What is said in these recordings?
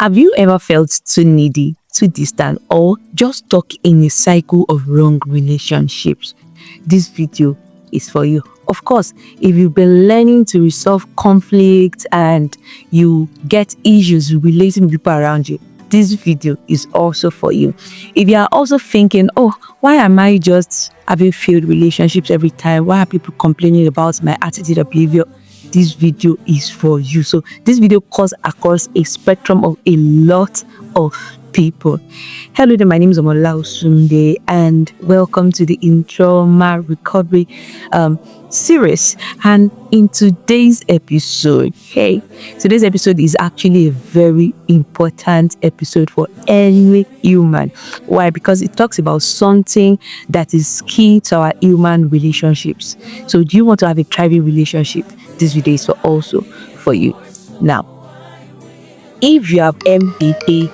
Have you ever felt too needy, too distant, or just stuck in a cycle of wrong relationships? This video is for you. Of course, if you've been learning to resolve conflict and you get issues relating with people around you, this video is also for you. If you are also thinking, oh, why am I just having failed relationships every time? Why are people complaining about my attitude or behavior? This video is for you. So this video cuts across a spectrum of a lot of people. Hello there, my name is Omola Osunde and welcome to the Trauma Recovery series. And in today's episode, today's episode is actually a very important episode for any human. Why? Because it talks about something that is key to our human relationships. So do you want to have a thriving relationship? This video is also for you. Now, if you have MBA,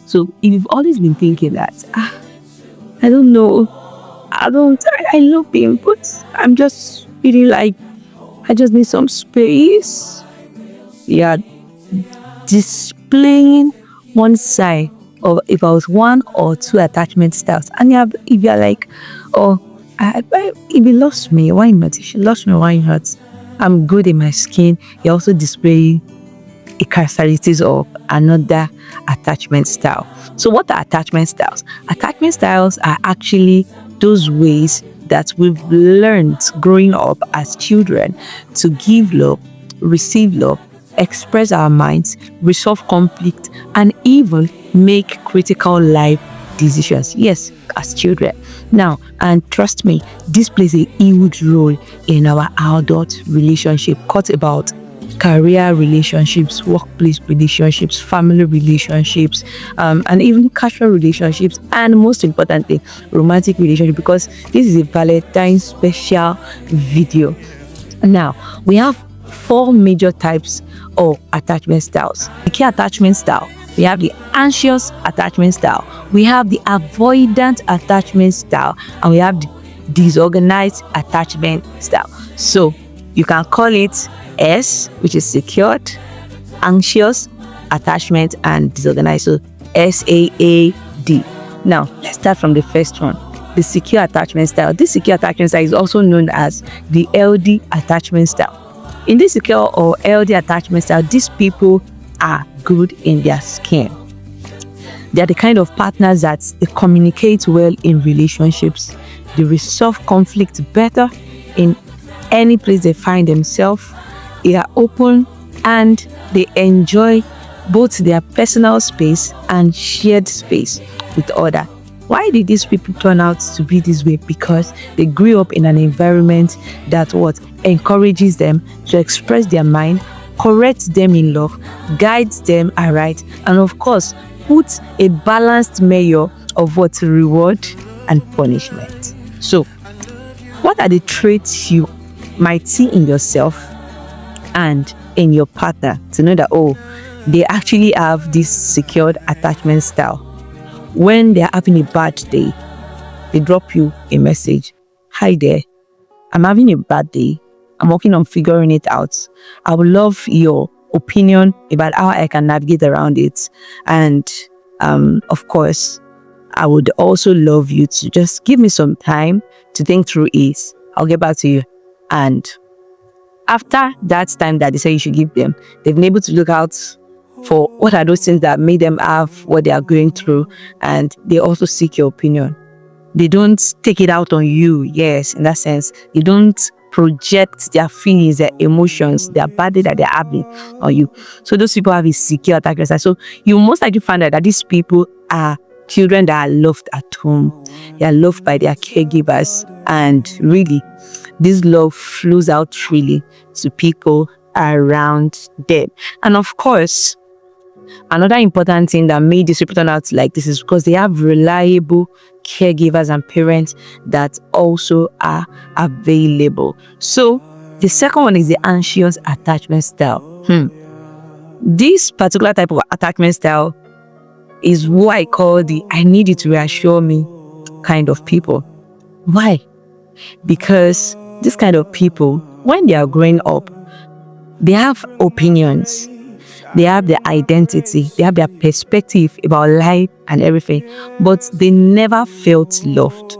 so if you've always been thinking that, I don't know, I love him, but I'm just feeling like I just need some space. Yeah, displaying one side of about one or two attachment styles, and if you're like, oh, if he lost me, why not? If she lost me, why not? I'm good in my skin. You're also displaying a characteristics of another attachment style. So what are attachment styles? Attachment styles are actually those ways that we've learned growing up as children to give love, receive love, express our minds, resolve conflict, and even make critical life decisions. Yes, as children. Now, and trust me, this plays a huge role in our adult relationship. Cut about career relationships, workplace relationships, family relationships, and even casual relationships, and most importantly, romantic relationships, because this is a Valentine's special video. Now, we have 4 major types of attachment styles. The key attachment style, we have the anxious attachment style, we have the avoidant attachment style, and we have the disorganized attachment style. So you can call it S, which is secured, anxious, attachment, and disorganized. So SAAD. Now let's start from the first one, the secure attachment style. This secure attachment style is also known as the LD attachment style. In this secure or LD attachment style, these people are good in their skin. They are the kind of partners that they communicate well in relationships. They resolve conflict better in any place they find themselves. They are open and they enjoy both their personal space and shared space with others. Why did these people turn out to be this way? Because they grew up in an environment that encourages them to express their mind, corrects them in love, guides them aright, and of course puts a balanced measure of reward and punishment. So what are the traits you might see in yourself and in your partner to know that, oh, they actually have this secured attachment style? When they're having a bad day, they drop you a message. Hi there, I'm having a bad day. I'm working on figuring it out. I would love your opinion about how I can navigate around it. And of course, I would also love you to just give me some time to think through it. I'll get back to you. And after that time that they say you should give them, they've been able to look out for what are those things that made them have what they are going through, and they also seek your opinion. They don't take it out on you. Yes, in that sense, they don't project their feelings, their emotions, their bad day that they're having on you. So those people have a secure attachment style. So you most likely find out that these people are children that are loved at home. They are loved by their caregivers, and really this love flows out freely to people around them. And of course, another important thing that made this people turn out like this is because they have reliable caregivers and parents that also are available. So the second one is the anxious attachment style. This particular type of attachment style is what I call the I need you to reassure me kind of people. Why? Because this kind of people, when they are growing up, they have opinions. They have their identity, they have their perspective about life and everything, but they never felt loved.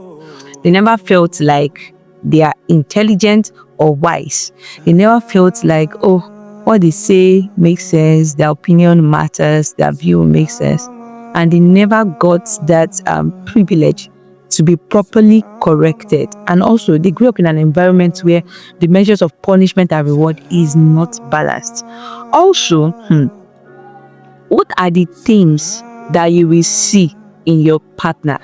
They never felt like they are intelligent or wise. They never felt like, oh, what they say makes sense, their opinion matters, their view makes sense. And they never got that privilege to be properly corrected. And also, they grew up in an environment where the measures of punishment and reward is not balanced. Also, what are the things that you will see in your partner?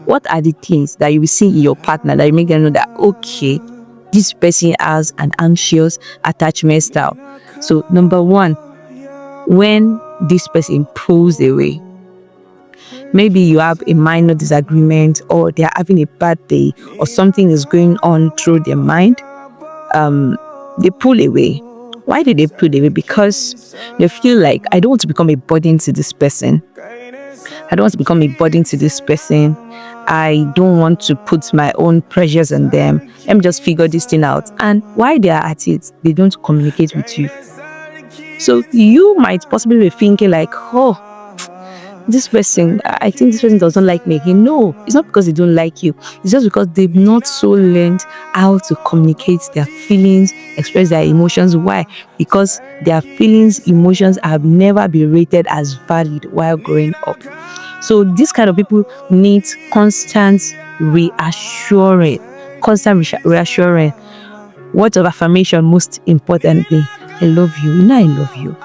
What are the things that you will see in your partner that you make them know that, okay, this person has an anxious attachment style? So, number one, when this person pulls away, maybe you have a minor disagreement, or they are having a bad day, or something is going on through their mind, they pull away. Why do they pull away? Because they feel like, I don't want to become a burden to this person. I don't want to become a burden to this person. I don't want to put my own pressures on them. Let me just figure this thing out. And while they are at it, they don't communicate with you. So you might possibly be thinking like, oh, this person, I think this person doesn't like me. No, it's not because they don't like you. It's just because they've not so learned how to communicate their feelings, express their emotions. Why? Because their feelings, emotions have never been rated as valid while growing up. So these kind of people need constant reassuring. Words of affirmation, most importantly. I love you. You know I love you.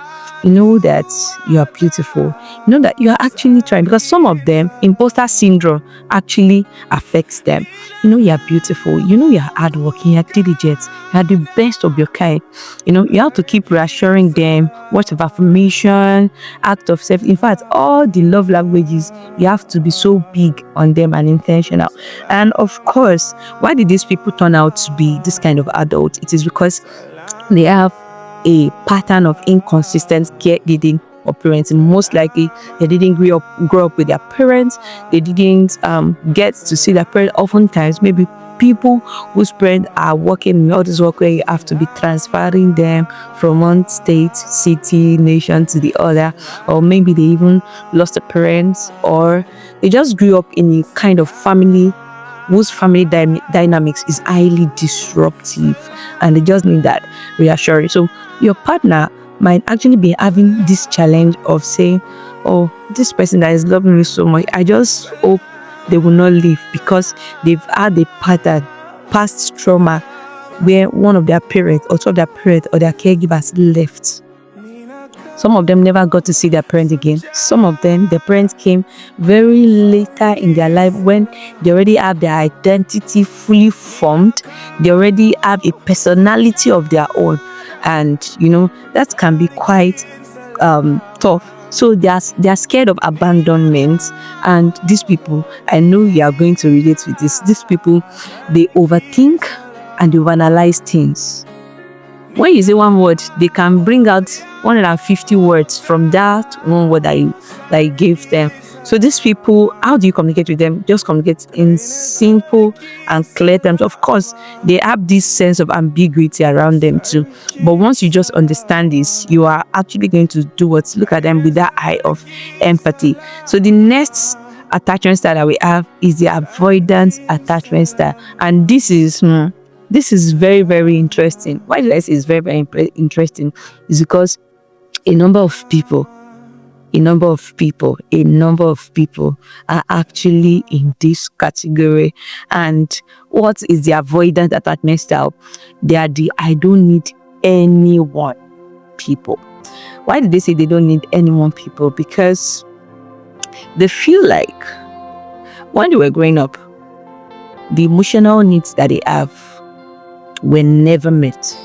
You know that you are beautiful. You know that you are actually trying, because some of them, imposter syndrome actually affects them. You know you are beautiful. You know you are hardworking, you are diligent, you are the best of your kind. You know, you have to keep reassuring them, words of affirmation, act of self. In fact, all the love languages, you have to be so big on them and intentional. And of course, why did these people turn out to be this kind of adults? It is because they have a pattern of inconsistent caregiving or parenting. Most likely, they didn't grow up with their parents. They didn't get to see their parents. Oftentimes, maybe people whose parents are working in all this work where you have to be transferring them from one state, city, nation to the other, or maybe they even lost a parent, or they just grew up in a kind of family whose family dynamics is highly disruptive, and they just need that reassurance. So your partner might actually be having this challenge of saying, oh, this person that is loving me so much, I just hope they will not leave, because they've had a pattern, past trauma, where one of their parents or two of their parents or their caregivers left. Some of them never got to see their parents again. Some of them, their parents came very later in their life, when they already have their identity fully formed. They already have a personality of their own. And, you know, that can be quite tough. So they are scared of abandonment. And these people, I know you are going to relate with this. These people, they overthink and they overanalyze things. When you say one word, they can bring out 150 words from that one word that you gave them. So these people, how do you communicate with them? Just communicate in simple and clear terms. Of course, they have this sense of ambiguity around them too. But once you just understand this, you are actually going to do what? Look at them with that eye of empathy. So the next attachment style that we have is the avoidance attachment style. And this is very, very interesting. Why did I say it's very, very interesting? Is because a number of people are actually in this category. And what is the avoidant attachment style? They are the I don't need anyone people. Why did they say they don't need anyone people? Because they feel like when they were growing up, the emotional needs that they have were never met.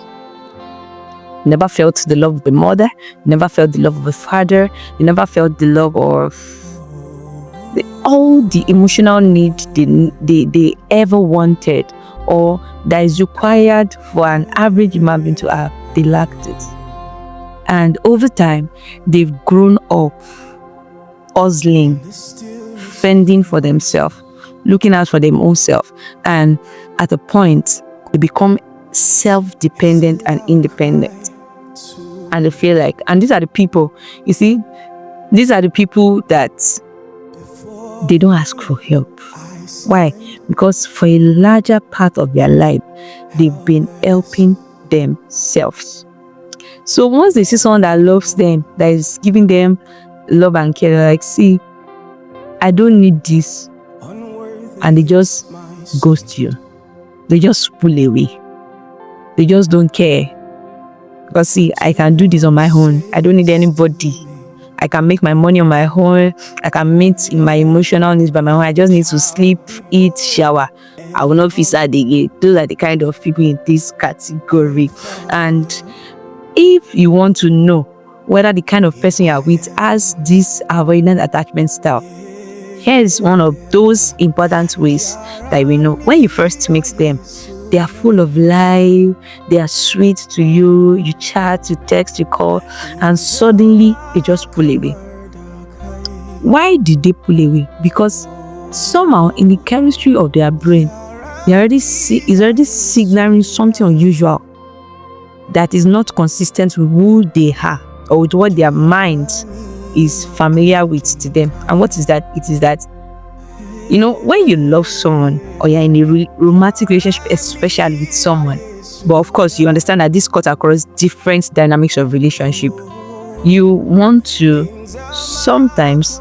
Never felt the love of a mother, never felt the love of a father, you never felt the love of all the emotional need they ever wanted, or that is required for an average human being to have. They lacked it. And over time, they've grown up hustling, fending for themselves, looking out for their own self, and at a point, they become self-dependent and independent. and they feel like, and these are the people, you see, these are the people that they don't ask for help. Why? Because for a larger part of their life, they've been helping themselves. So once they see someone that loves them, that is giving them love and care, they're like, see, I don't need this. And they just ghost you. They just pull away. They just don't care. Because see, I can do this on my own. I don't need anybody. I can make my money on my own. I can meet in my emotional needs by my own. I just need to sleep, eat, shower. I will not feel sad again. Those are the kind of people in this category. And if you want to know whether the kind of person you are with has this avoidant attachment style, here's one of those important ways that we know. When you first meet them, they are full of life, they are sweet to you, you chat, you text, you call, and suddenly they just pull away. Why did they pull away? Because somehow in the chemistry of their brain, is already signaling something unusual that is not consistent with who they are or with what their mind is familiar with to them. And what is that? It is that, you know, when you love someone or you're in a romantic relationship, especially with someone, but of course you understand that this cuts across different dynamics of relationship, you want to sometimes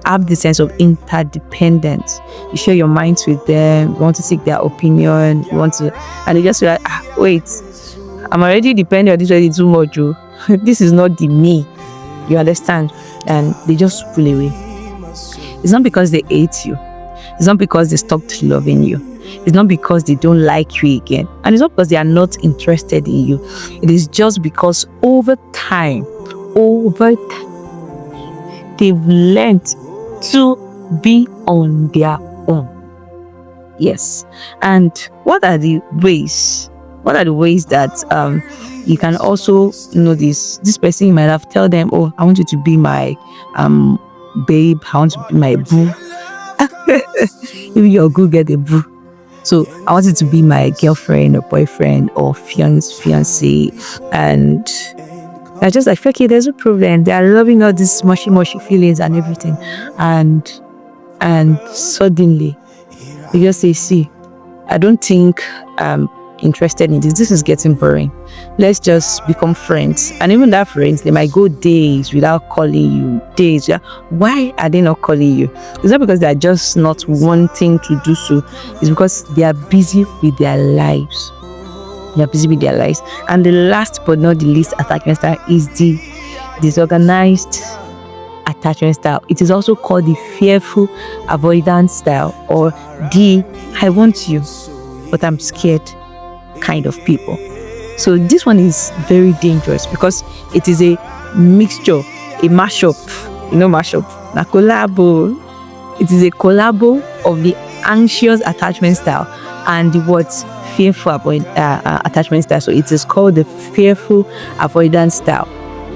have the sense of interdependence. You share your minds with them, you want to seek their opinion, you want to, and they just feel like, wait, I'm already dependent on this already too much. This is not the me. You understand? And they just pull away. It's not because they hate you. It's not because they stopped loving you. It's not because they don't like you again. And it's not because they are not interested in you. It is just because over time, they've learned to be on their own. Yes. And what are the ways? What are the ways that you can also know this person? You might have tell them, oh, I want you to be my babe, I want to be my boo. If you're good, get a boo. So I want you to be my girlfriend or boyfriend or fiance. And I just like, okay, there's no problem. They are loving all these mushy feelings and everything. And suddenly you just say, see, I don't think interested in this. This is getting boring. Let's just become friends. And even that friends, they might go days without calling you. Days. Yeah. Why are they not calling you? It's not because they are just not wanting to do so. It's because they are busy with their lives. They are busy with their lives. And the last but not the least attachment style is the disorganized attachment style. It is also called the fearful avoidance style, or the I want you, but I'm scared kind of people. So this one is very dangerous because it is a mixture, a mashup. You know, mashup, na collabo. It is a collabo of the anxious attachment style and the fearful attachment style. So it is called the fearful avoidance style.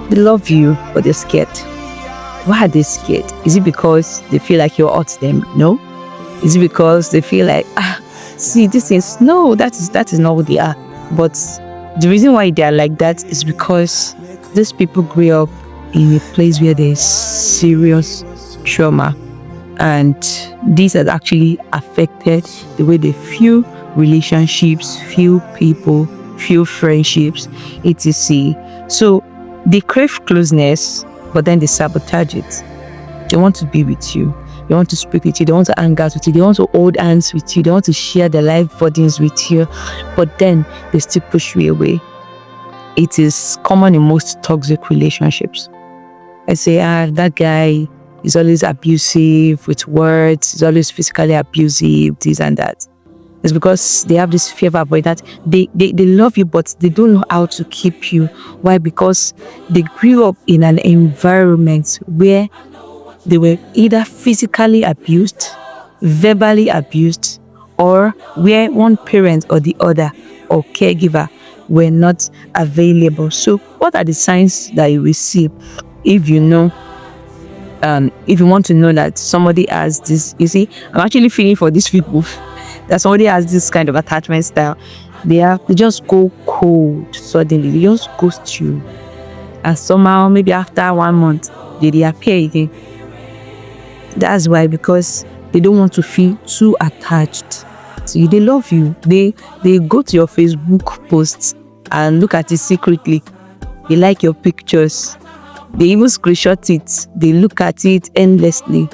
They love you, but they're scared. Why are they scared? Is it because they feel like you're out them? No. Is it because they feel like, see, this is, no, that is not what they are. But the reason why they are like that is because these people grew up in a place where there's serious trauma, and this has actually affected the way they view relationships, view people, view friendships, etc. So they crave closeness, but then they sabotage it. They want to be with you. They want to speak with you. They want to hang out with you. They want to hold hands with you. They want to share their life burdens with you. But then they still push you away. It is common in most toxic relationships. I say, that guy is always abusive with words. He's always physically abusive, this and that. It's because they have this fear of avoidance. They love you, but they don't know how to keep you. Why? Because they grew up in an environment where they were either physically abused, verbally abused, or where one parent or the other or caregiver were not available. So what are the signs that you will see if you know, if you want to know that somebody has this? You see, I'm actually feeling for these people that somebody has this kind of attachment style. They just go cold suddenly. They just ghost you. and somehow maybe after 1 month they appear again. That's why, because they don't want to feel too attached to you. They love you. They go to your Facebook posts and look at it secretly. They like your pictures. They even screenshot it. They look at it endlessly.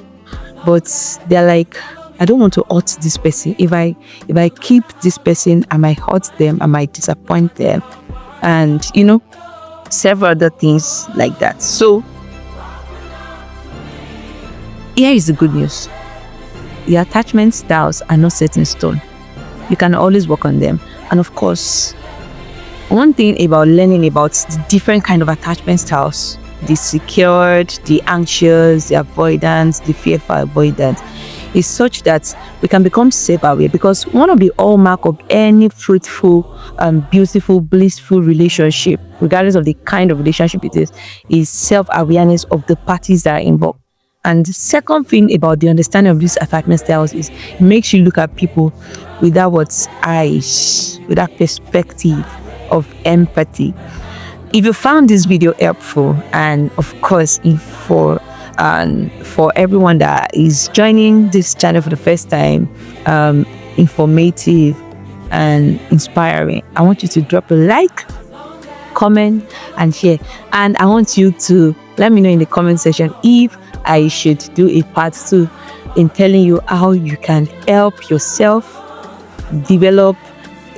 But they're like, I don't want to hurt this person. If I keep this person, I might hurt them, I might disappoint them, and several other things like that. So here is the good news. Your attachment styles are not set in stone. You can always work on them. And of course, one thing about learning about the different kind of attachment styles, the secured, the anxious, the avoidant, the fearful avoidant, is such that we can become self-aware, because one of the hallmark of any fruitful, beautiful, blissful relationship, regardless of the kind of relationship it is self-awareness of the parties that are involved. And the second thing about the understanding of these attachment styles is it makes you look at people without eyes, with that perspective of empathy. If you found this video helpful, and of course, for everyone that is joining this channel for the first time, informative and inspiring, I want you to drop a like, comment, and share. And I want you to let me know in the comment section if I should do a part 2 in telling you how you can help yourself develop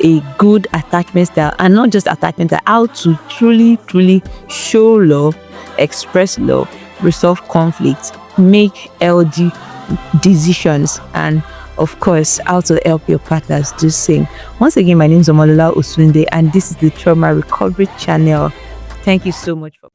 a good attachment style, and not just attachment style, how to truly show love, express love, resolve conflict, make healthy decisions, and of course how to help your partners do the same. Once again, my name is Omolola Osunde, and this is the Trauma Recovery Channel. Thank you so much for